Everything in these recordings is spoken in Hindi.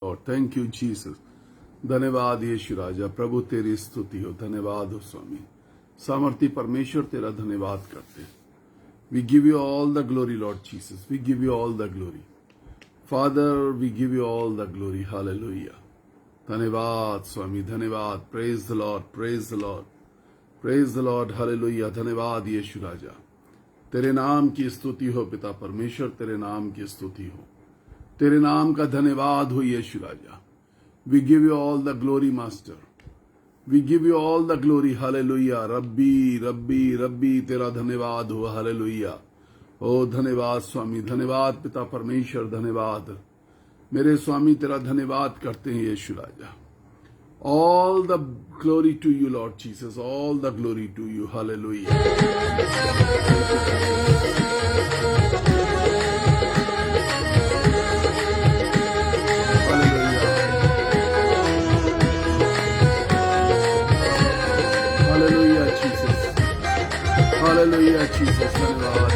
और थैंक यू जीसस। धन्यवाद यीशु राजा, प्रभु तेरी स्तुति हो। धन्यवाद हो स्वामी, सामर्थी परमेश्वर तेरा धन्यवाद करते हैं। We give you all the glory Lord Jesus, we give you all the glory father, we give you all the glory. Hallelujah. धन्यवाद स्वामी, धन्यवाद। Praise the Lord, praise the Lord, praise the Lord. Hallelujah. धन्यवाद यीशु राजा, तेरे नाम की स्तुति हो पिता परमेश्वर, तेरे नाम की स्तुति हो, तेरे नाम का धन्यवाद हो यीशु राजा। We give you all the glory master, we give you all the glory. Hallelujah. रब्बी रब्बी रब्बी तेरा धन्यवाद हो। हालेलुया। ओ धन्यवाद स्वामी, धन्यवाद पिता परमेश्वर, धन्यवाद मेरे स्वामी, तेरा धन्यवाद करते हैं यीशु राजा। All the glory to you Lord Jesus, all the glory to you. Hallelujah. Hallelujah Jesus, धन्यवाद।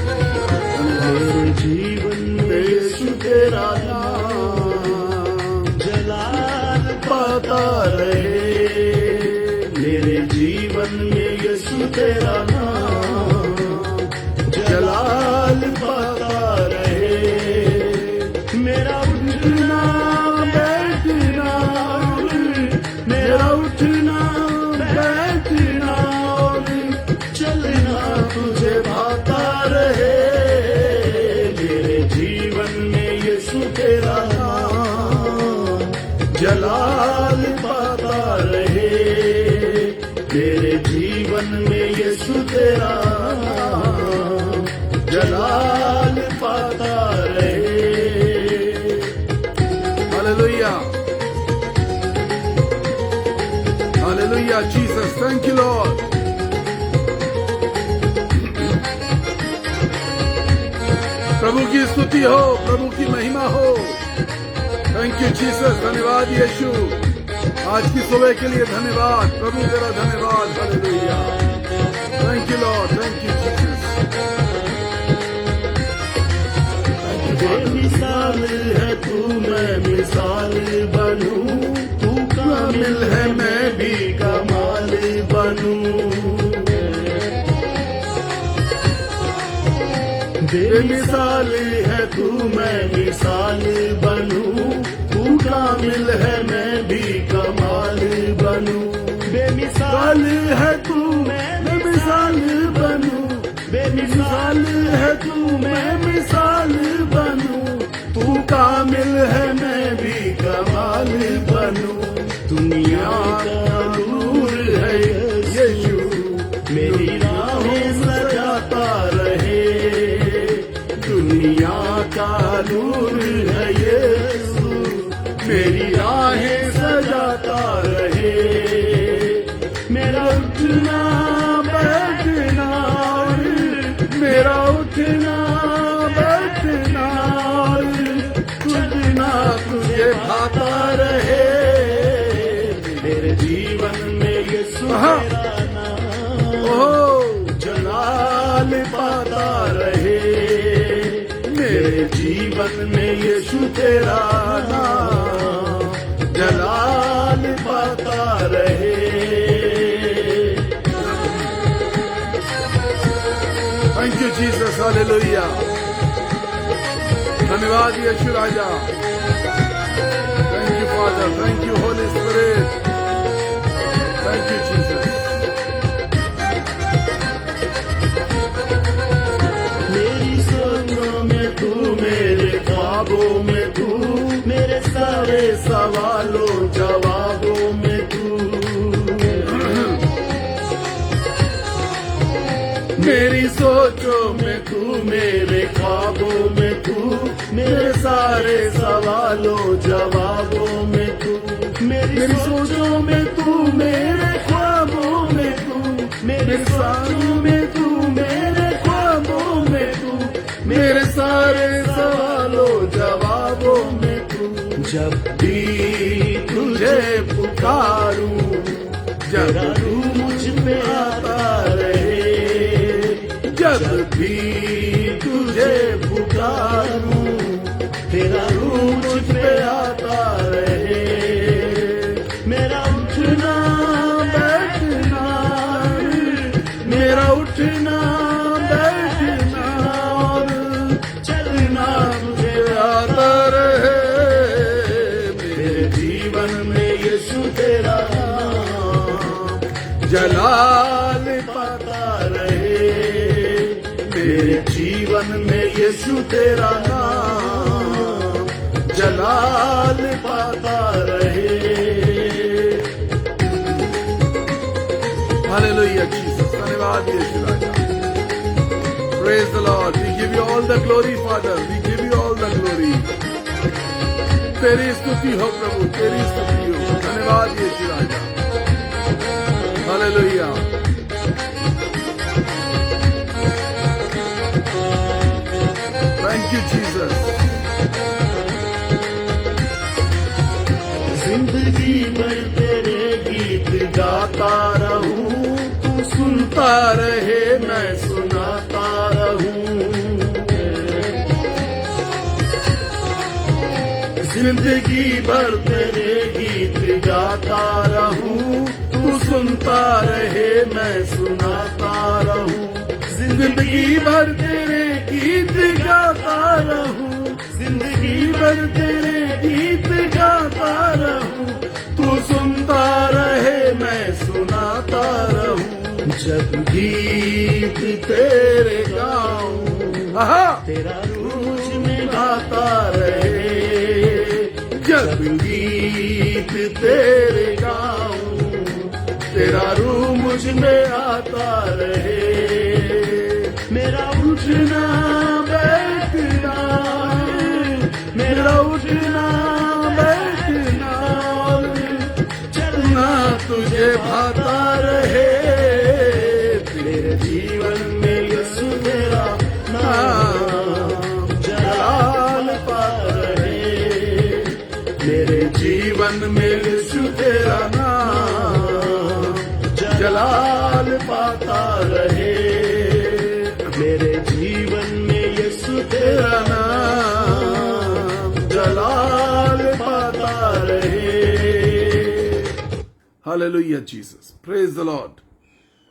मेरे जीवन में यीशु तेरा नाम जलाल पाता रहे। मेरे जीवन में यीशु तेरा नाम जलाल पाता रहे। मेरा उठना बैठना, मेरा उठना बैठना और चलना तुझे भाता रहे। मेरे जीवन में यीशु तेरा नाम जलाल पाता रहे। मेरे जीवन में यीशु तेरा नाम जलाल पाता रहे। Hallelujah, hallelujah Jesus, thank you Lord. प्रभु की स्तुति हो, प्रभु की महिमा हो। थैंक यू जीसस, धन्यवाद यीशु। आज की सुबह के लिए धन्यवाद प्रभु, तेरा धन्यवाद। Hallelujah. Thank you Lord, thank you Jesus. बेमिसाल है तू, मैं मिसाल बनूं। तू कामिल है, मैं भी कमाल बनूं। बेमिसाल है तू, मैं मिसाल बनूं। तू कामिल है, मैं भी कमाल बनूं। बेमिसाल है तू, मैं मिसाल बनूं। बेमिसाल है तू, मैं मिसाल बनूं। तू कामिल है, मैं भी कमाल बनूं। दुनिया का नूर है यीशु, मेरी राहें सजाता रहे। दुनिया का नूर है यीशु, मेरी राहें सजाता रहे। मेरा उठना बैठना, मेरा उठना बैठना कुछ ना तुझे भाता रहे। मेरे जीवन में यीशु तेरा नाम जलाल पाता रहे। मेरे जीवन में यीशु तेरा नाम जलाल पाता रहे। Thank you Jesus, hallelujah. धन्यवाद यीशु राजा। Thank you Father, thank you Holy Spirit, thank you Jesus. मेरी सोचों में तू, मेरे ख्वाबों में तू, मेरे सारे सवालों जवाबों में तू। मेरी सोचों में तू, मेरे ख्वाबों में तू, मेरे सारे सवालों जवाबों में तू। मेरी सोचों में तू, मेरे ख्वाबों में तू, मेरे सारों में तू, मेरे ख्वाबों में तू, मेरे सारे सवालों जवाबों में तू। जब भी तुझे पुकारूं, जब तू मुझ पे आता रहे। जब भी तुझे पुकारूं, तेरा रूप मुझ पे आता रहे। जलाल पाता रहे मेरे जीवन में यीशु तेरा नाम जलाल पाता रहे। हालेलुया जीसस, धन्यवाद यीशु राजा। Praise the Lord, we give you all the glory father, we give you all the glory. तेरी स्तुति हो प्रभु, तेरी स्तुति हो। धन्यवाद यीशु राजा। हालेलुया। Thank you Jesus. जिंदगी भर तेरे गीत गाता रहूं तू सुनता रहे मैं सुनाता रहूं। जिंदगी भर तेरे गीत गाता रहूं तू सुनता रहे मैं सुनाता रहूं। जिंदगी भर तेरे गीत गाता रहूं, जिंदगी भर तेरे गीत गाता रहूं, तू सुनता रहे मैं सुनाता रहूं। जब गीत तेरे गाऊं तेरा रूह मुझ में गाता रहे। जब गीत तेरे गाऊं तेरा रूह मुझ में आता रहे। मेरा उठना बैठना, मेरा उठना बैठना चलना तुझे भाता रहे। तेरे जीवन में यीशु तेरा नाम जलाल पाता रहे। मेरे जीवन में यीशु तेरा नाम जलाल पाता रहे। मेरे जीवन में यीशु तेरा नाम जलाल पाता रहे। Hallelujah Jesus, praise the Lord.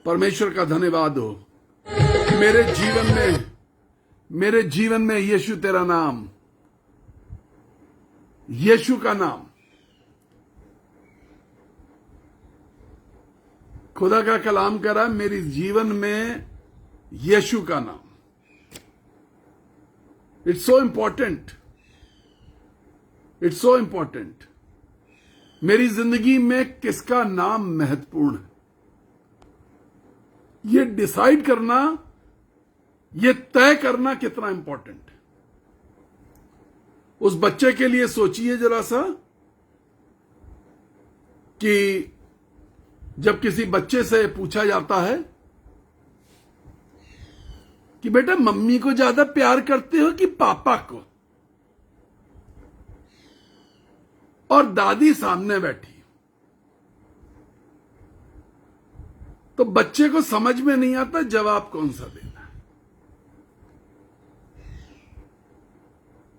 परमेश्वर का धन्यवाद हो। मेरे जीवन में यीशु तेरा नाम, यीशु का नाम, खुदा का कलाम करा मेरे जीवन में यीशु का नाम। It's so important, it's so important. मेरी जिंदगी में किसका नाम महत्वपूर्ण है, ये डिसाइड करना, ये तय करना कितना इंपॉर्टेंट है। उस बच्चे के लिए सोचिए जरा सा कि जब किसी बच्चे से पूछा जाता है कि बेटा मम्मी को ज्यादा प्यार करते हो कि पापा को, और दादी सामने बैठी, तो बच्चे को समझ में नहीं आता जवाब कौन सा देना है।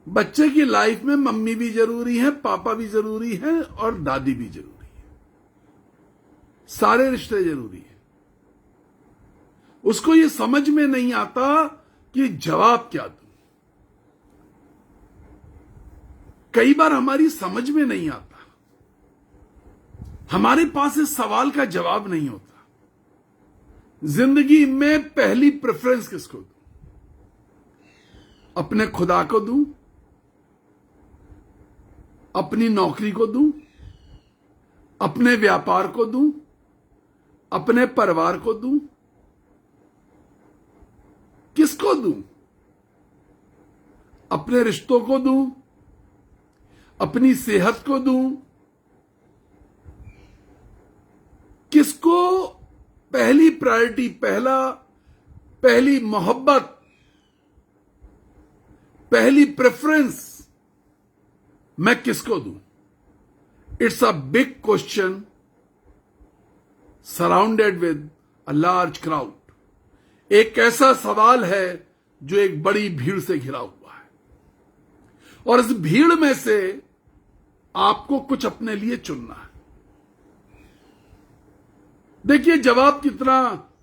बच्चे की लाइफ में मम्मी भी जरूरी है, पापा भी जरूरी है और दादी भी जरूरी है। सारे रिश्ते जरूरी है। उसको ये समझ में नहीं आता कि जवाब क्या दूं। कई बार हमारी समझ में नहीं आता, हमारे पास इस सवाल का जवाब नहीं होता। जिंदगी में पहली प्रेफरेंस किसको दूं? अपने खुदा को दूं, अपनी नौकरी को दूं, अपने व्यापार को दूं, अपने परिवार को दूं, किसको दूं? अपने रिश्तों को दूं, अपनी सेहत को दूं, किसको पहली प्रायोरिटी, पहली मोहब्बत, पहली प्रेफरेंस मैं किसको दूं? It's a big question surrounded with a large crowd. एक ऐसा सवाल है जो एक बड़ी भीड़ से घिरा हुआ है, और इस भीड़ में से आपको कुछ अपने लिए चुनना है। देखिए जवाब कितना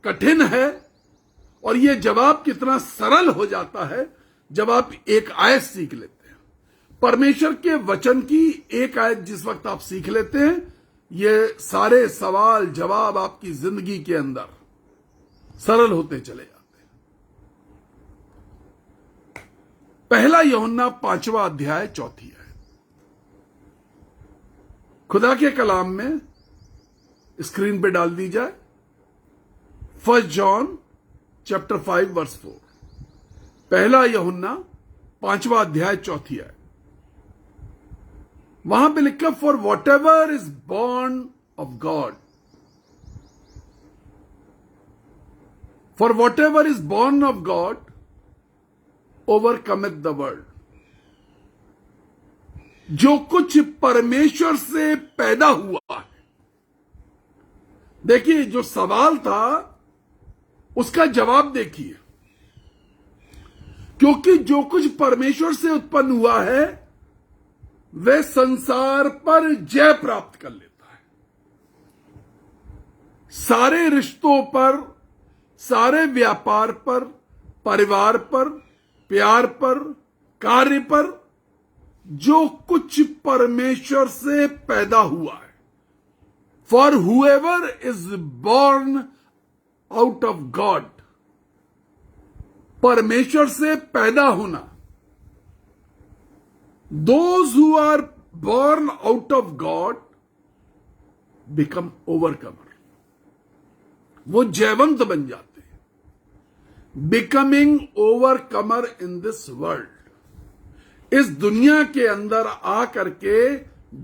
कठिन है और यह जवाब कितना सरल हो जाता है जब आप एक आयत सीख लेते हैं। परमेश्वर के वचन की एक आयत जिस वक्त आप सीख लेते हैं, ये सारे सवाल जवाब आपकी जिंदगी के अंदर सरल होते चले जाते हैं। पहला यूहन्ना 5वां अध्याय 4 है। खुदा के कलाम में स्क्रीन पे डाल दी जाए। 1 जॉन चैप्टर 5 वर्स 4। पहला यूहन्ना 5वां अध्याय 4 है। वहां पे लिखा, for whatever is born of God, for whatever is born of God overcometh the world. जो कुछ परमेश्वर से पैदा हुआ है। देखिए, जो सवाल था उसका जवाब देखिए, क्योंकि जो कुछ परमेश्वर से उत्पन्न हुआ है वह संसार पर जय प्राप्त कर लेता है। सारे रिश्तों पर, सारे व्यापार पर, परिवार पर, प्यार पर, कार्य पर, जो कुछ परमेश्वर से पैदा हुआ है। For whoever is born out of God, परमेश्वर से पैदा होना। Those who are born out of God become overcomer. वो जयवंत बन जाते हैं। Becoming overcomer in this world. इस दुनिया के अंदर आकर के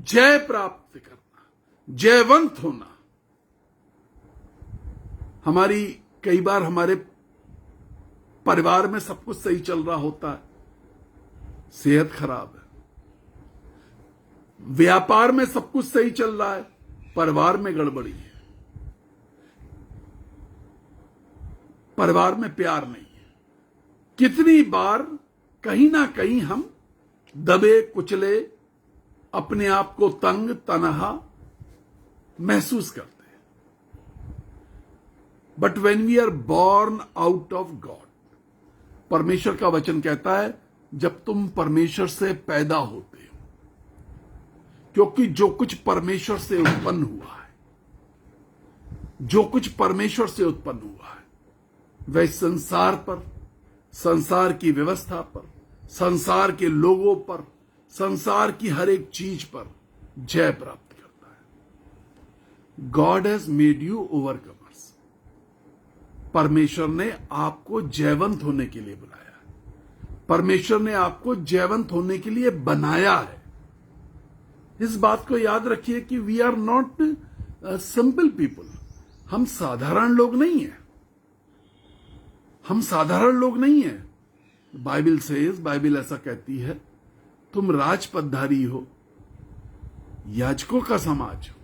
जय प्राप्त करना, जयवंत होना। कई बार हमारे परिवार में सब कुछ सही चल रहा होता है, सेहत खराब है। व्यापार में सब कुछ सही चल रहा है, परिवार में गड़बड़ी है। परिवार में प्यार नहीं है। कितनी बार कहीं ना कहीं हम दबे कुचले, अपने आप को तंग तनहा महसूस करते हैं। But when we are born out of God, परमेश्वर का वचन कहता है, जब तुम परमेश्वर से पैदा होते हो, क्योंकि जो कुछ परमेश्वर से उत्पन्न हुआ है, जो कुछ परमेश्वर से उत्पन्न हुआ है, वह संसार पर, संसार की व्यवस्था पर, संसार के लोगों पर, संसार की हर एक चीज पर जय प्राप्त करता है। God has made you overcomers. परमेश्वर ने आपको जयवंत होने के लिए बुलाया है। परमेश्वर ने आपको जयवंत होने के लिए बनाया है। इस बात को याद रखिए कि we are not simple people. हम साधारण लोग नहीं हैं। हम साधारण लोग नहीं हैं। बाइबल बाइबल ऐसा कहती है, तुम राजपदधारी हो, याजकों का समाज हो,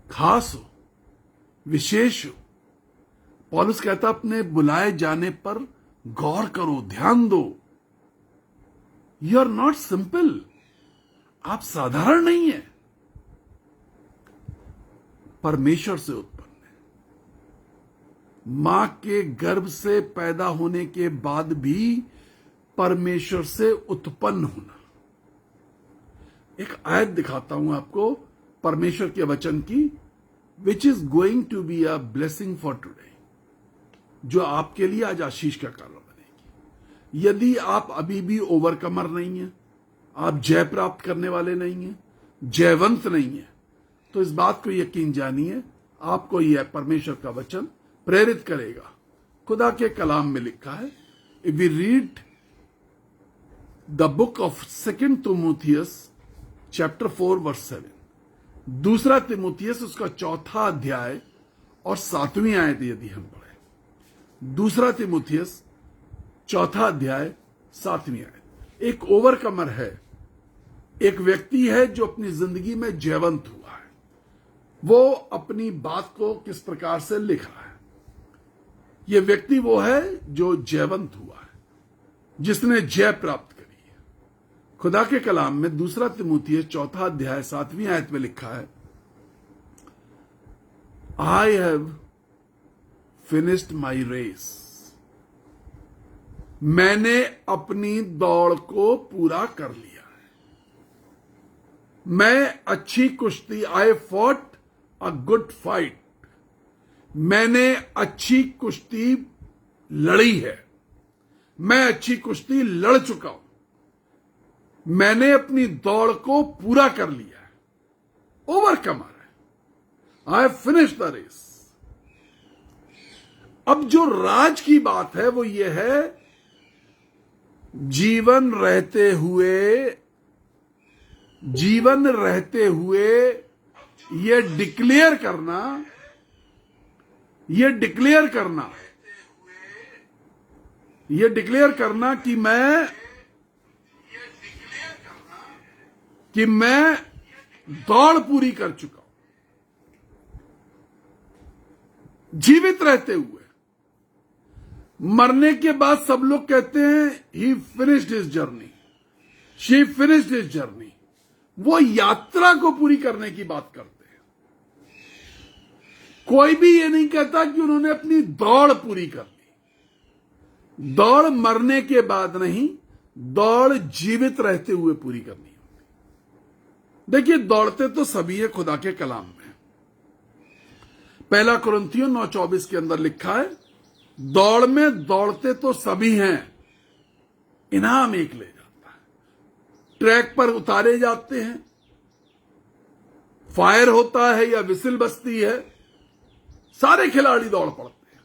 खास हो, विशेष हो। पौलुस कहता, अपने बुलाए जाने पर गौर करो, ध्यान दो। You are not simple. आप साधारण नहीं है। परमेश्वर से उत्पन्न है। मां के गर्भ से पैदा होने के बाद भी परमेश्वर से उत्पन्न होना। एक आयत दिखाता हूं आपको परमेश्वर के वचन की, which is going to be a blessing for today, जो आपके लिए आज आशीष का कारण बनेगी। यदि आप अभी भी ओवरकमर नहीं है, आप जय प्राप्त करने वाले नहीं हैं, जयवंत नहीं है, तो इस बात को यकीन जानिए, आपको यह परमेश्वर का वचन प्रेरित करेगा। खुदा के कलाम में लिखा है, if we read the book of 2 तिमोथियस चैप्टर 4 वर्स 7, 2 तिमोथियस उसका 4 अध्याय और 7वीं आयत यदि हम पढ़े, 2 तिमोथियस 4 अध्याय 7वीं आयत। एक ओवरकमर है, एक व्यक्ति है जो अपनी जिंदगी में जयवंत हुआ है। वो अपनी बात को किस प्रकार से लिख रहा है। यह व्यक्ति वो है जो जयवंत हुआ है, जिसने जय प्राप्त करी है। खुदा के कलाम में 2 तिमोथियस 4 अध्याय 7वीं आयत में लिखा है, I have finished my race, मैंने अपनी दौड़ को पूरा कर लिया है। मैं अच्छी कुश्ती, आई फॉट अ गुड फाइट, मैंने अच्छी कुश्ती लड़ी है, मैं अच्छी कुश्ती लड़ चुका हूं, मैंने अपनी दौड़ को पूरा कर लिया है, ओवरकमर है, I have finished the race. अब जो राज की बात है वो ये है, जीवन रहते हुए ये डिक्लेयर करना कि मैं दौड़ पूरी कर चुका हूं, जीवित रहते हुए। मरने के बाद सब लोग कहते हैं ही finished his journey, she finished his journey, वो यात्रा को पूरी करने की बात करते हैं। कोई भी ये नहीं कहता कि उन्होंने अपनी दौड़ पूरी कर ली। दौड़ मरने के बाद नहीं, दौड़ जीवित रहते हुए पूरी करनी होती। देखिए, दौड़ते तो सभी है खुदा के कलाम में। 1 कुरिन्थियों 9:24 के अंदर लिखा है, दौड़ में दौड़ते तो सभी हैं, इनाम एक ले जाता है। ट्रैक पर उतारे जाते हैं, फायर होता है या विसिल बजती है, सारे खिलाड़ी दौड़ पड़ते हैं।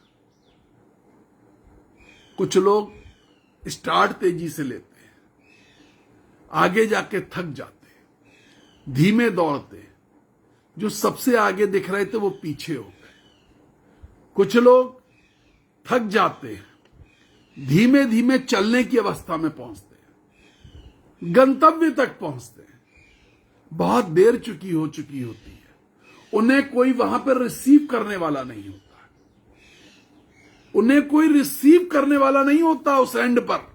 कुछ लोग स्टार्ट तेजी से लेते हैं, आगे जाके थक जाते हैं, धीमे दौड़ते हैं, जो सबसे आगे दिख रहे थे वो पीछे हो गए। कुछ लोग थक जाते हैं, धीमे धीमे चलने की अवस्था में पहुंचते हैं, गंतव्य तक पहुंचते हैं, बहुत देर हो चुकी होती है, उन्हें कोई वहां पर रिसीव करने वाला नहीं होता, उन्हें कोई रिसीव करने वाला नहीं होता उस एंड पर।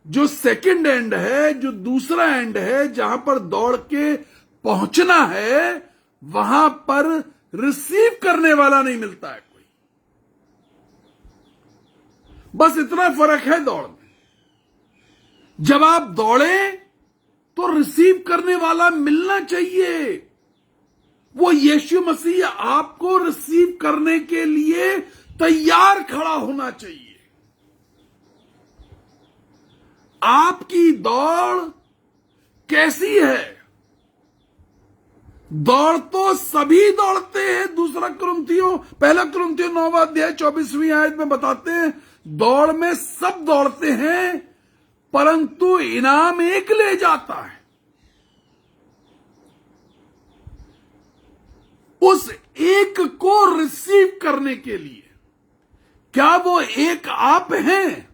जो सेकंड एंड है, जो दूसरा एंड है, जहां पर दौड़ के पहुंचना है, वहां पर रिसीव करने वाला नहीं मिलता है कोई। बस इतना फर्क है दौड़ में। जब आप दौड़े तो रिसीव करने वाला मिलना चाहिए। वो यीशु मसीह आपको रिसीव करने के लिए तैयार खड़ा होना चाहिए। आपकी दौड़ कैसी है? दौड़ तो सभी दौड़ते हैं। 1 कुरिन्थियों 9:24 आयत में बताते हैं, दौड़ में सब दौड़ते हैं, परंतु इनाम एक ले जाता है। उस एक को रिसीव करने के लिए, क्या वो एक आप हैं?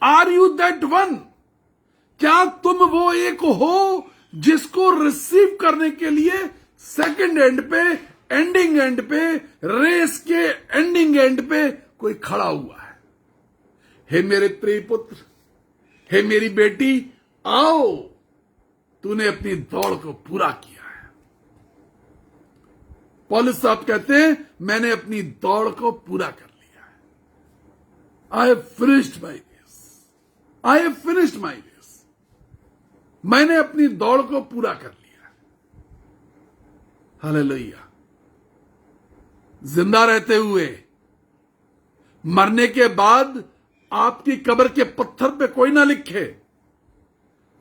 Are you that one? क्या तुम वो एक हो जिसको रिसीव करने के लिए सेकंड एंड पे, एंडिंग एंड पे, रेस के एंडिंग एंड पे कोई खड़ा हुआ है? हे मेरे प्रिय पुत्र, हे मेरी बेटी, आओ, तूने अपनी दौड़ को पूरा किया है। पौलुस साहब कहते हैं, मैंने अपनी दौड़ को पूरा कर लिया है। I have finished my race, I have finished my race. मैंने अपनी दौड़ को पूरा कर लिया। हालेलुया। जिंदा रहते हुए, मरने के बाद आपकी कब्र के पत्थर पे कोई ना लिखे,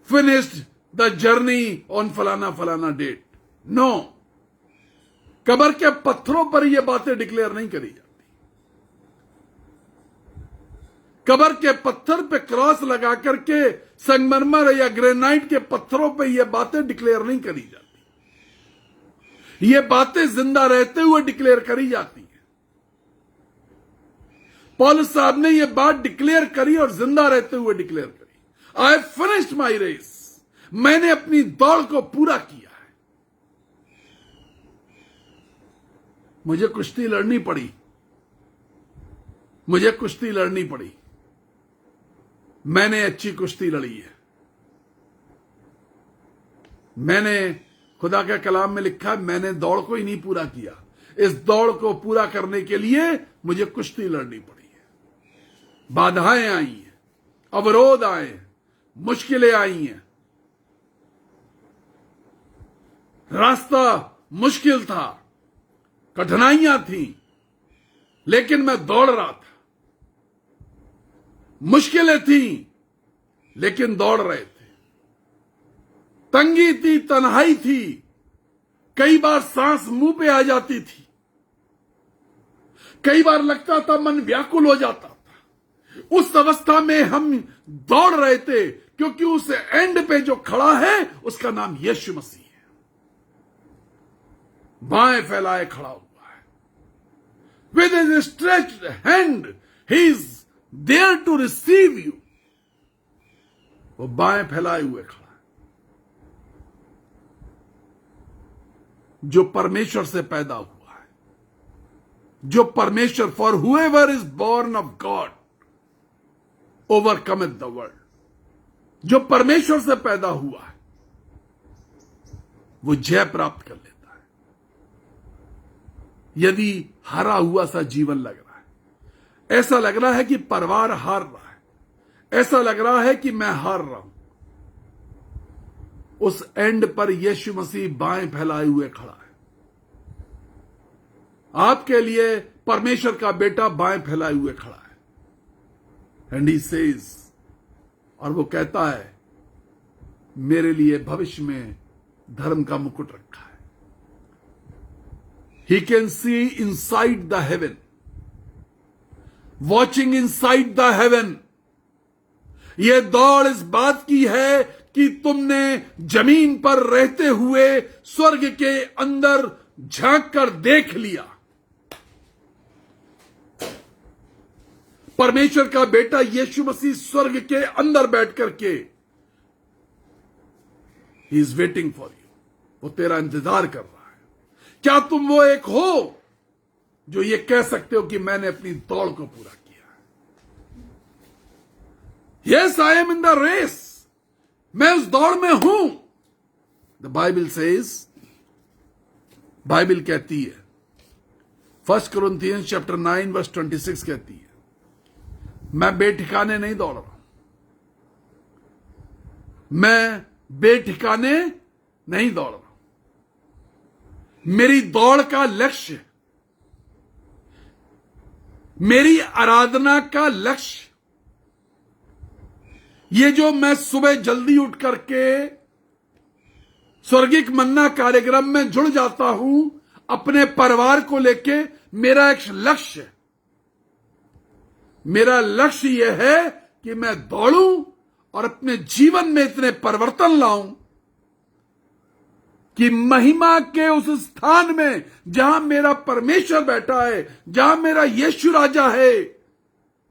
फिनिश्ड द जर्नी ऑन फलाना फलाना डेट। नो, कब्र के पत्थरों पर यह बातें डिक्लेयर नहीं करी जाती। कब्र के पत्थर पे क्रॉस लगा करके, संगमरमर या ग्रेनाइट के पत्थरों पे यह बातें डिक्लेयर नहीं करी जाती। ये बातें जिंदा रहते हुए डिक्लेयर करी जाती हैं। पौलुस साहब ने यह बात डिक्लेयर करी और जिंदा रहते हुए डिक्लेयर करी। I have finished my race, मैंने अपनी दौड़ को पूरा किया है। मुझे कुश्ती लड़नी पड़ी, मुझे कुश्ती लड़नी पड़ी, मैंने अच्छी कुश्ती लड़ी है। मैंने, खुदा के कलाम में लिखा है, मैंने दौड़ को ही नहीं पूरा किया। इस दौड़ को पूरा करने के लिए मुझे कुश्ती लड़नी पड़ी है। बाधाएं आई हैं, अवरोध आए हैं, मुश्किलें आई हैं, रास्ता मुश्किल था, कठिनाइयां थी, लेकिन मैं दौड़ रहा था। मुश्किलें थी, लेकिन दौड़ रहे थे। तंगी थी, तन्हाई थी, कई बार सांस मुंह पे आ जाती थी, कई बार लगता था मन व्याकुल हो जाता था। उस अवस्था में हम दौड़ रहे थे, क्योंकि उस एंड पे जो खड़ा है उसका नाम यीशु मसीह है। बाएं फैलाए खड़ा हुआ है, with his stretched hand he is there to receive you. वो बाएं फैलाए हुए खड़ा है। जो परमेश्वर से पैदा हुआ है, जो परमेश्वर, for whoever is born of God overcometh the world, जो परमेश्वर से पैदा हुआ है वो जय प्राप्त कर लेता है। यदि हारा हुआ सा जीवन लग रहा है, ऐसा लग रहा है कि परिवार हार रहा है, ऐसा लग रहा है कि मैं हार रहा हूं, उस एंड पर यीशु मसीह बाएं फैलाए हुए खड़ा है। आपके लिए परमेश्वर का बेटा बाएं फैलाए हुए खड़ा है। एंड ही सेज, और वो कहता है, मेरे लिए भविष्य में धर्म का मुकुट रखा है। He can see inside the haven, watching inside the haven. यह दौड़ इस बात की है कि तुमने जमीन पर रहते हुए स्वर्ग के अंदर झांक कर देख लिया। परमेश्वर का बेटा यीशु मसीह स्वर्ग के अंदर बैठ करके he is waiting for you, वो तेरा इंतजार कर रहा है। क्या तुम वो एक हो जो ये कह सकते हो कि मैंने अपनी दौड़ को पूरा किया? Yes, I am in the race, मैं उस दौड़ में हूं। द बाइबल सेज, बाइबल कहती है, 1 Corinthians chapter 9 verse 26 कहती है, मैं बेठिकाने नहीं दौड़ रहा हूं, मैं बेठिकाने नहीं दौड़ रहा हूं। मेरी दौड़ का लक्ष्य, मेरी आराधना का लक्ष्य, ये जो मैं सुबह जल्दी उठ करके स्वर्गिक मन्ना कार्यक्रम में जुड़ जाता हूं अपने परिवार को लेके, मेरा एक लक्ष्य है। मेरा लक्ष्य यह है कि मैं दौड़ूं और अपने जीवन में इतने परिवर्तन लाऊं कि महिमा के उस स्थान में जहां मेरा परमेश्वर बैठा है, जहां मेरा यीशु राजा है,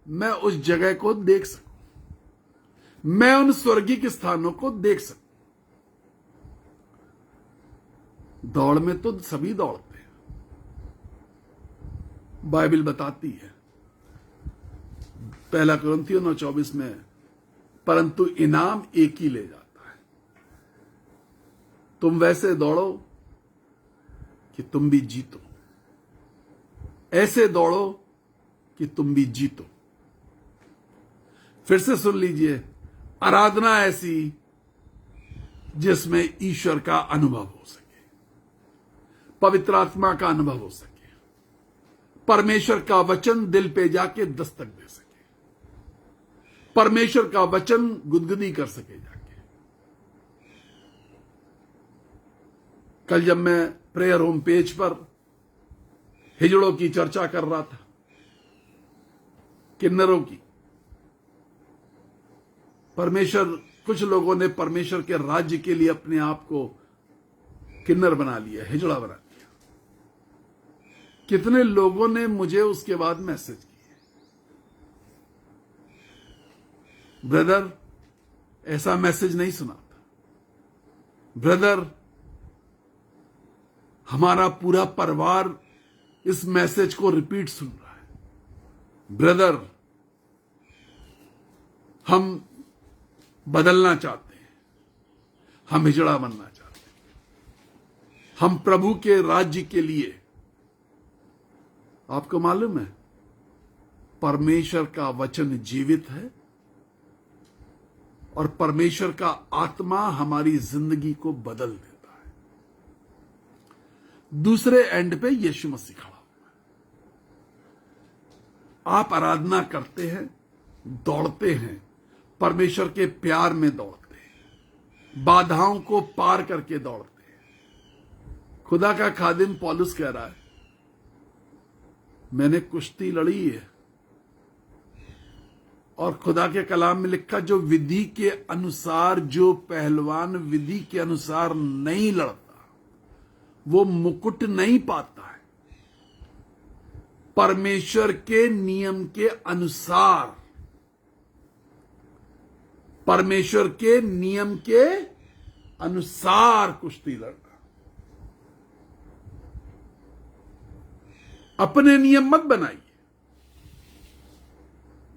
मैं उस जगह को देख सकूं, मैं उन स्वर्गीय स्थानों को देख सकूं। दौड़ में तो सभी दौड़ते हैं, बाइबल बताती है 1 Corinthians 9:24 में, परंतु इनाम एक ही ले जाता है। तुम वैसे दौड़ो कि तुम भी जीतो, ऐसे दौड़ो कि तुम भी जीतो। फिर से सुन लीजिए, आराधना ऐसी जिसमें ईश्वर का अनुभव हो सके, पवित्र आत्मा का अनुभव हो सके, परमेश्वर का वचन दिल पे जाके दस्तक दे सके, परमेश्वर का वचन गुदगुदी कर सके जाके। कल जब मैं प्रेयर होम पेज पर हिजड़ों की चर्चा कर रहा था, किन्नरों की, परमेश्वर, कुछ लोगों ने परमेश्वर के राज्य के लिए अपने आप को किन्नर बना लिया, हिजड़ा बना लिया। कितने लोगों ने मुझे उसके बाद मैसेज किए, ब्रदर ऐसा मैसेज नहीं सुना था, ब्रदर हमारा पूरा परिवार इस मैसेज को रिपीट सुन रहा है, ब्रदर हम बदलना चाहते हैं, हम हिजड़ा बनना चाहते हैं, हम प्रभु के राज्य के लिए। आपको मालूम है परमेश्वर का वचन जीवित है और परमेश्वर का आत्मा हमारी जिंदगी को बदल देता है। दूसरे एंड पे यीशु मसीह खड़ा हुआ है। आप आराधना करते हैं, दौड़ते हैं, परमेश्वर के प्यार में दौड़ते हैं, बाधाओं को पार करके दौड़ते हैं। खुदा का खादिम पौलुस कह रहा है, मैंने कुश्ती लड़ी है, और खुदा के कलाम में लिखा, जो विधि के अनुसार, जो पहलवान विधि के अनुसार नहीं लड़ता वो मुकुट नहीं पाता है। परमेश्वर के नियम के अनुसार, परमेश्वर के नियम के अनुसार कुश्ती लड़ना। अपने नियम मत बनाइए।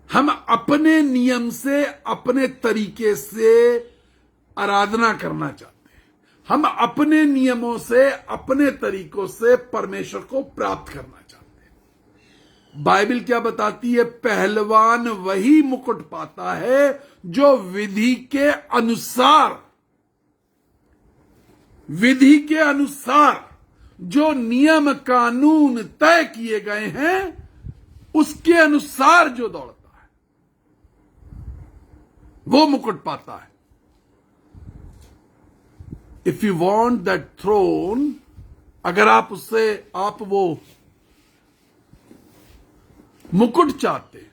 हम अपने नियम से, अपने तरीके से आराधना करना चाहते हैं। हम अपने नियमों से, अपने तरीकों से परमेश्वर को प्राप्त करना चाहते हैं। बाइबल क्या बताती है? पहलवान वही मुकुट पाता है जो विधि के अनुसार, विधि के अनुसार जो नियम कानून तय किए गए हैं उसके अनुसार जो दौड़ता है वो मुकुट पाता है। If you want that throne, अगर आप उससे, आप वो मुकुट चाहते,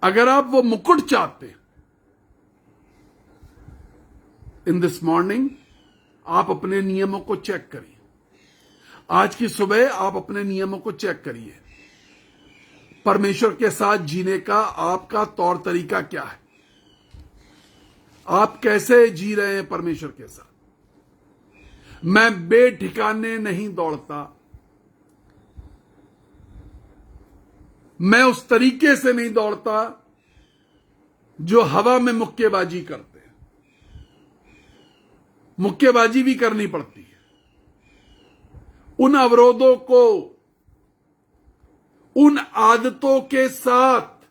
अगर आप वो मुकुट चाहते, इन दिस मॉर्निंग आप अपने नियमों को चेक करिए। आज की सुबह आप अपने नियमों को चेक करिए। परमेश्वर के साथ जीने का आपका तौर तरीका क्या है? आप कैसे जी रहे हैं परमेश्वर के साथ? मैं बेठिकाने नहीं दौड़ता, मैं उस तरीके से नहीं दौड़ता जो हवा में मुक्केबाजी करते हैं। मुक्केबाजी भी करनी पड़ती है। उन अवरोधों को, उन आदतों के साथ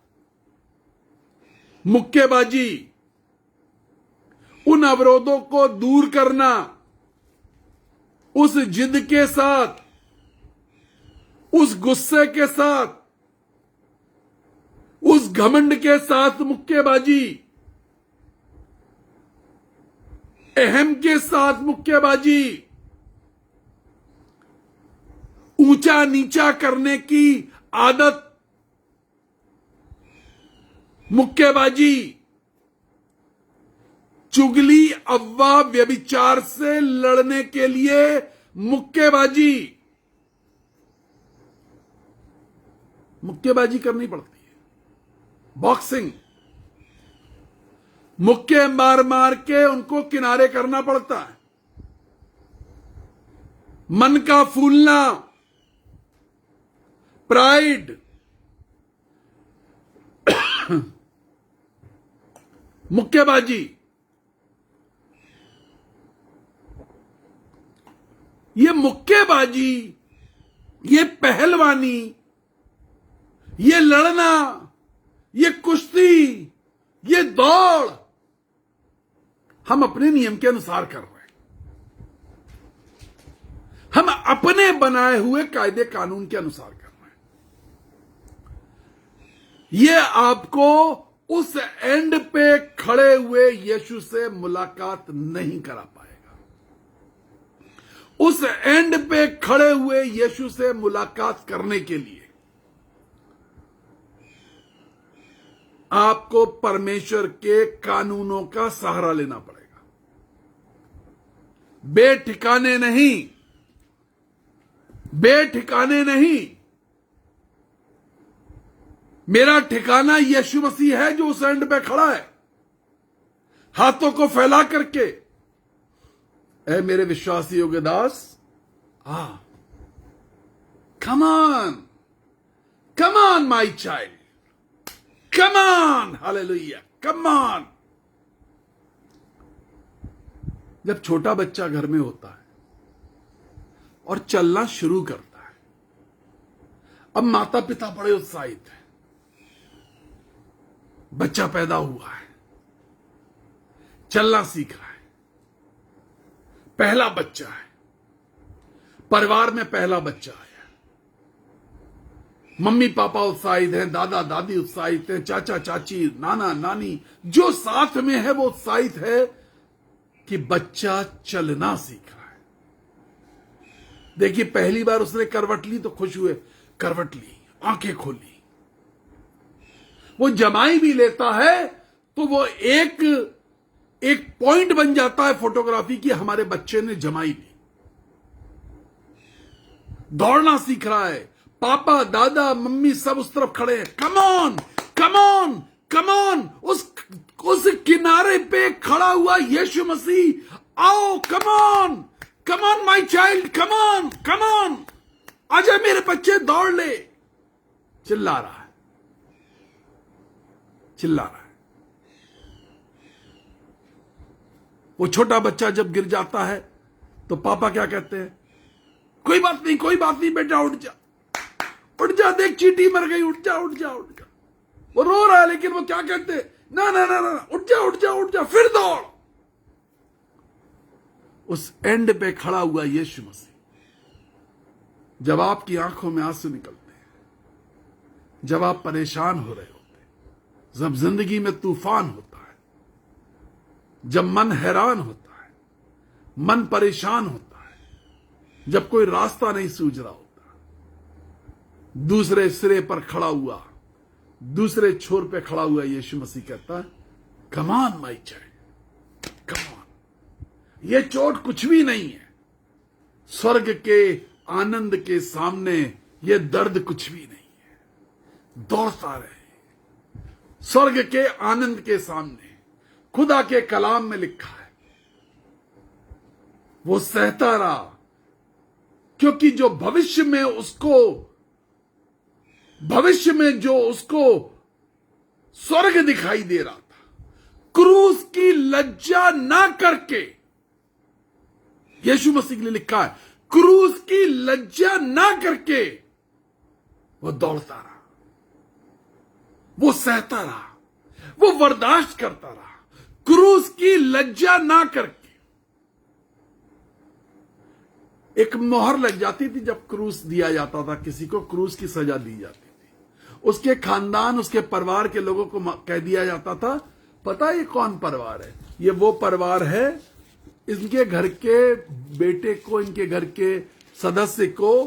मुक्केबाजी, उन अवरोधों को दूर करना, उस जिद के साथ, उस गुस्से के साथ, उस घमंड के साथ मुक्केबाजी, अहम के साथ मुक्केबाजी, ऊंचा नीचा करने की आदत, मुक्केबाजी, चुगली, अव्वा, व्यभिचार से लड़ने के लिए मुक्केबाजी, मुक्केबाजी करनी पड़ती है। बॉक्सिंग, मुक्के मार मार के उनको किनारे करना पड़ता है। मन का फूलना, प्राइड, मुक्केबाजी, ये मुक्केबाजी, ये पहलवानी, ये लड़ना, ये कुश्ती, ये दौड़ हम अपने नियम के अनुसार कर रहे हैं। हम अपने बनाए हुए कायदे कानून के अनुसार कर रहे हैं। ये आपको उस एंड पे खड़े हुए यीशु से मुलाकात नहीं करा पाएगा। उस एंड पे खड़े हुए यीशु से मुलाकात करने के लिए आपको परमेश्वर के कानूनों का सहारा लेना पड़ेगा। बेठिकाने नहीं, बेठिकाने नहीं। मेरा ठिकाना यीशु मसीह है जो उस एंड पे खड़ा है, हाथों को फैला करके, ऐ मेरे विश्वासी योग्य दास, come on, come on my child, come on, hallelujah, come on. जब छोटा बच्चा घर में होता है और चलना शुरू करता है, अब माता पिता बड़े उत्साहित हैं, बच्चा पैदा हुआ है, चलना सीख रहा है, पहला बच्चा है, परिवार में पहला बच्चा आया, मम्मी पापा उत्साहित हैं, दादा दादी उत्साहित हैं, चाचा चाची नाना नानी जो साथ में है वो उत्साहित है कि बच्चा चलना सीख रहा है। देखिए पहली बार उसने करवट ली तो खुश हुए, करवट ली, आंखें खोली। वो जमाई भी लेता है तो वो एक पॉइंट बन जाता है फोटोग्राफी की, हमारे बच्चे ने जमाई ली। दौड़ना सीख रहा है, पापा दादा मम्मी सब उस तरफ खड़े हैं, कम on come on come on. उस किनारे पे खड़ा हुआ यीशु मसीह, आओ कम on my child, come on, आजा मेरे बच्चे, दौड़ ले। चिल्ला रहा है। वो छोटा बच्चा जब गिर जाता है तो पापा क्या कहते हैं, कोई बात नहीं बेटा, उठ जा, देख चींटी मर गई, उठ जा। वो रो रहा है लेकिन वो क्या कहते हैं, ना, उठ जा, फिर दौड़। उस एंड पे खड़ा हुआ यीशु मसीह, जब आपकी आंखों में आंसू निकलते हैं, जब आप परेशान हो रहे होते हैं, जब जिंदगी में तूफान होता है, जब मन हैरान होता है, मन परेशान होता है, जब कोई रास्ता नहीं सूझ रहा होता, दूसरे सिरे पर खड़ा हुआ, दूसरे छोर पे खड़ा हुआ यीशु मसीह कहता है, कम on my child, come on. ये चोट कुछ भी नहीं है, स्वर्ग के आनंद के सामने ये दर्द कुछ भी नहीं है। दौड़ता रहे स्वर्ग के आनंद के सामने। खुदा के कलाम में लिखा है, वो सहता रहा, क्योंकि जो भविष्य में जो उसको स्वर्ग दिखाई दे रहा था, क्रूस की लज्जा ना करके, यीशु मसीह के लिए लिखा है, क्रूस की लज्जा ना करके वो दौड़ता रहा, वो सहता रहा, वो बर्दाश्त करता रहा, क्रूस की लज्जा ना करके। एक मोहर लग जाती थी जब क्रूस दिया जाता था किसी को, क्रूस की सजा दी जाती थी, उसके खानदान उसके परिवार के लोगों को कह दिया जाता था, पता है ये कौन परिवार है, ये वो परिवार है, इनके घर के बेटे को, इनके घर के सदस्य को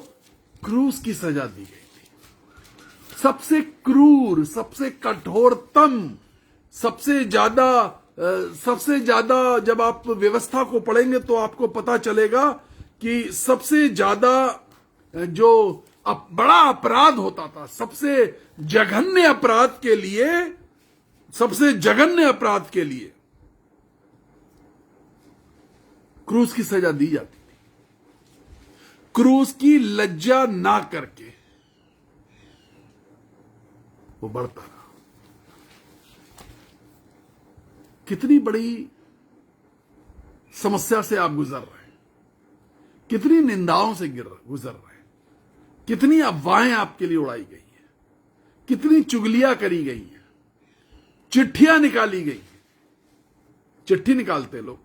क्रूस की सजा दी गई थी। सबसे क्रूर, सबसे कठोरतम, सबसे ज्यादा जब आप व्यवस्था को पढ़ेंगे तो आपको पता चलेगा कि सबसे ज्यादा जो बड़ा अपराध होता था, सबसे जघन्य अपराध के लिए क्रूस की सजा दी जाती थी। क्रूस की लज्जा ना करके वो बढ़ता रहा। कितनी बड़ी समस्या से आप गुजर रहे हैं, कितनी निंदाओं से गुजर रहे हैं, कितनी अफवाहें आपके लिए उड़ाई गई हैं, कितनी चुगलियां करी गई हैं, चिट्ठियां निकाली गई हैं। चिट्ठी निकालते लोग,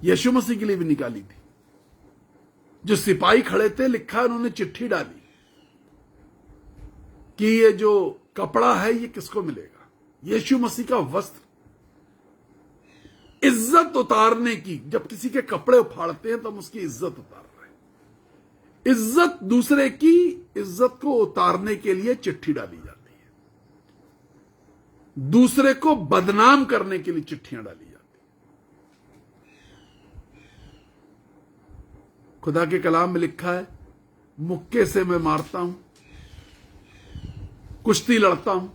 यीशु मसीह के लिए भी निकाली थी। जो सिपाही खड़े थे, लिखा उन्होंने चिट्ठी डाली कि ये जो कपड़ा है ये किसको मिलेगा, यीशु मसीह का वस्त्र। इज्जत उतारने की, जब किसी के कपड़े उफाड़ते हैं तो हम उसकी इज्जत उतार रहे हैं। इज्जत, दूसरे की इज्जत को उतारने के लिए चिट्ठी डाली जाती है, दूसरे को बदनाम करने के लिए चिट्ठियां डाली जाती है। खुदा के कलाम में लिखा है, मुक्के से मैं मारता हूं, कुश्ती लड़ता हूं,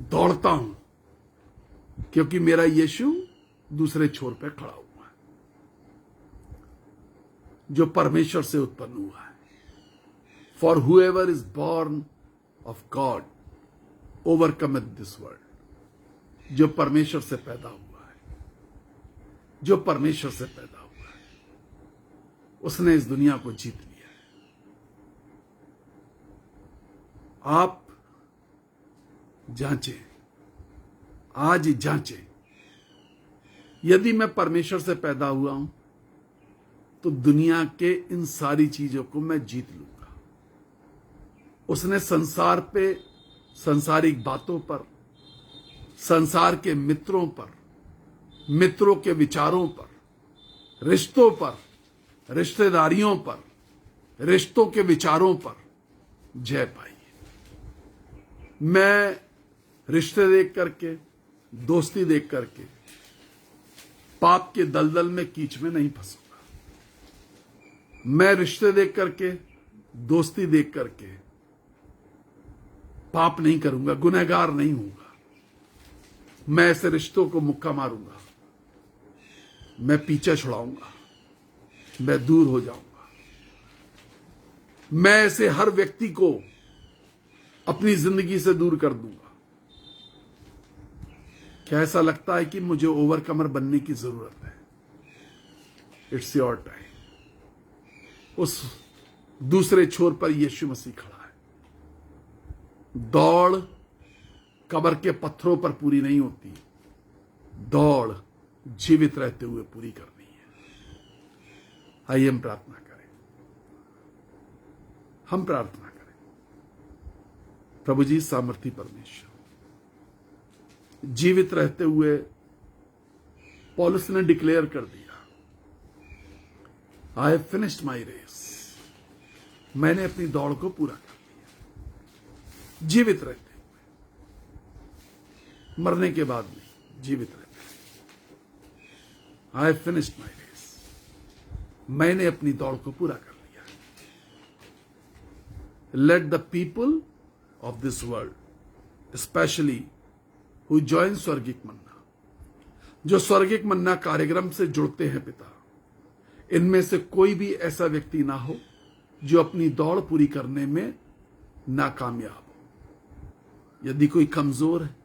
दौड़ता हूं, क्योंकि मेरा यीशु दूसरे छोर पे खड़ा हुआ है, जो परमेश्वर से उत्पन्न हुआ है। For whoever is born of God overcometh this world. जो परमेश्वर से पैदा हुआ है, जो परमेश्वर से पैदा हुआ है, उसने इस दुनिया को जीत लिया है। आप जांचें, आज जांचें, यदि मैं परमेश्वर से पैदा हुआ हूं तो दुनिया के इन सारी चीजों को मैं जीत लूंगा। उसने संसार पे, संसारिक बातों पर, संसार के मित्रों पर, मित्रों के विचारों पर, रिश्तों पर, रिश्तेदारियों पर, रिश्तों के विचारों पर जय पाई है। मैं रिश्ते देख करके, दोस्ती देख करके पाप के दलदल में, कीच में नहीं फंसूंगा। मैं रिश्ते देख करके, दोस्ती देख करके पाप नहीं करूंगा, गुनहगार नहीं होऊंगा। मैं ऐसे रिश्तों को मुक्का मारूंगा, मैं पीछे छुड़ाऊंगा, मैं दूर हो जाऊंगा। मैं ऐसे हर व्यक्ति को अपनी जिंदगी से दूर कर दूंगा। क्या ऐसा लगता है कि मुझे ओवरकमर बनने की जरूरत है? It's your time. उस दूसरे छोर पर यीशु मसीह खड़ा है। दौड़ कब्र के पत्थरों पर पूरी नहीं होती, दौड़ जीवित रहते हुए पूरी करनी है। आइए हम प्रार्थना करें। हम प्रार्थना करें। प्रभु जी, सामर्थी परमेश्वर, जीवित रहते हुए पौलुस ने डिक्लेयर कर दिया, I have finished my race. मैंने अपनी दौड़ को पूरा कर लिया। जीवित रहते हुए, मरने के बाद नहीं, जीवित रहते हुए, I have finished my race. मैंने अपनी दौड़ को पूरा कर लिया। Let the people of this world specially who join स्वर्गिक मन्ना, जो स्वर्गिक मन्ना कार्यक्रम से जुड़ते हैं पिता, इनमें से कोई भी ऐसा व्यक्ति ना हो जो अपनी दौड़ पूरी करने में नाकामयाब हो। यदि कोई कमजोर है,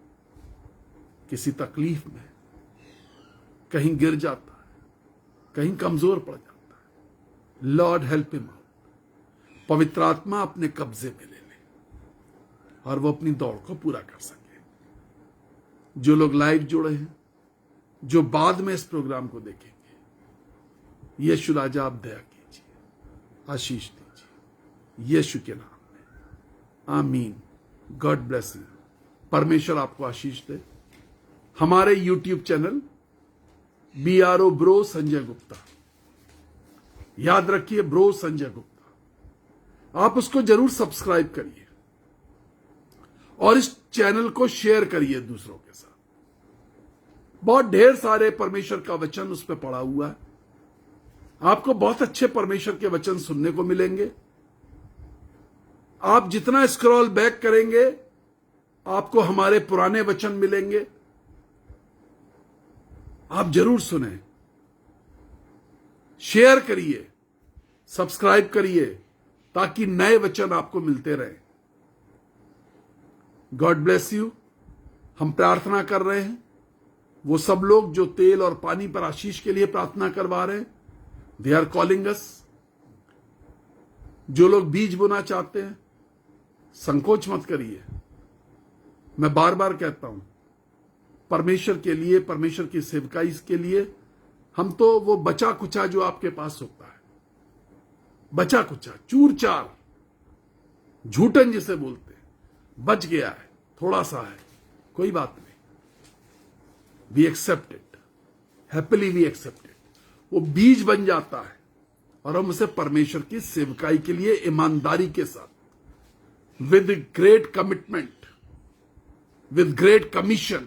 किसी तकलीफ में, कहीं गिर जाता है, कहीं कमजोर पड़ जाता है, लॉर्ड हेल्प हिम आउट। पवित्र आत्मा अपने कब्जे में ले ले और वो अपनी दौड़ को पूरा कर सके। जो लोग लाइव जुड़े हैं, जो बाद में इस प्रोग्राम को देखेंगे, यीशु राजा आप दया कीजिए, आशीष दीजिए यीशु के नाम में, आमीन। God bless you. परमेश्वर आपको आशीष दे। हमारे YouTube channel BRO bro Sanjay Gupta, याद रखिए ब्रो संजय गुप्ता, आप उसको जरूर सब्सक्राइब करिए और इस चैनल को शेयर करिए दूसरों के साथ। बहुत ढेर सारे परमेश्वर का वचन उस पर पड़ा हुआ है। आपको बहुत अच्छे परमेश्वर के वचन सुनने को मिलेंगे। आप जितना स्क्रॉल बैक करेंगे, आपको हमारे पुराने वचन मिलेंगे। आप जरूर सुने, शेयर करिए, सब्सक्राइब करिए, ताकि नए वचन आपको मिलते रहे। God bless you. हम प्रार्थना कर रहे हैं, वो सब लोग जो तेल और पानी पर आशीष के लिए प्रार्थना करवा रहे हैं, दे आर कॉलिंग अस। जो लोग बीज बोना चाहते हैं, संकोच मत करिए। मैं बार बार कहता हूं, परमेश्वर के लिए, परमेश्वर की सेवकाई के लिए, हम तो वो बचा कुचा जो आपके पास होता है, बचा कुचा, चूर चार, झूठन जिसे बोलते हैं, बच गया है, थोड़ा सा है, कोई बात नहीं, we accept it, happily we accept it. वो बीज बन जाता है और हम उसे परमेश्वर की सेवकाई के लिए ईमानदारी के साथ, with great commitment, with great commission,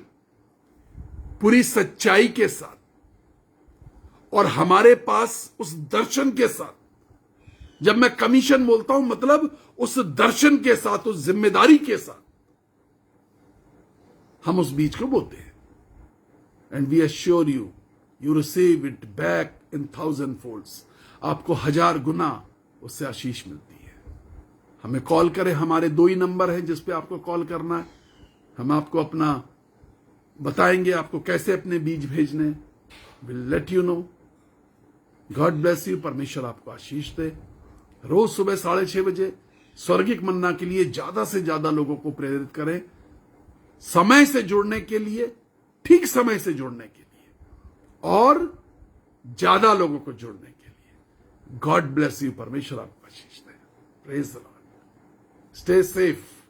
पूरी सच्चाई के साथ और हमारे पास उस दर्शन के साथ, जब मैं कमीशन बोलता हूं मतलब उस दर्शन के साथ, उस जिम्मेदारी के साथ हम उस बीज को बोते हैं। And we assure you, you receive it back in 1000 folds. आपको 1000 गुना उससे आशीष मिलती है। हमें कॉल करें, हमारे 2 ही नंबर हैं जिस पे आपको कॉल करना है। हम आपको अपना बताएंगे, आपको कैसे अपने बीज भेजने, will let you know. God bless you. परमेश्वर आपको आशीष दे। रोज सुबह 6:30 बजे स्वर्गिक मन्ना के लिए ज्यादा से ज्यादा लोगों को प्रेरित करें, समय से जुड़ने के लिए, ठीक समय से जुड़ने के लिए और ज्यादा लोगों को जुड़ने के लिए। God bless you. परमेश्वर आपको आशीष दे। Praise the Lord. Stay safe.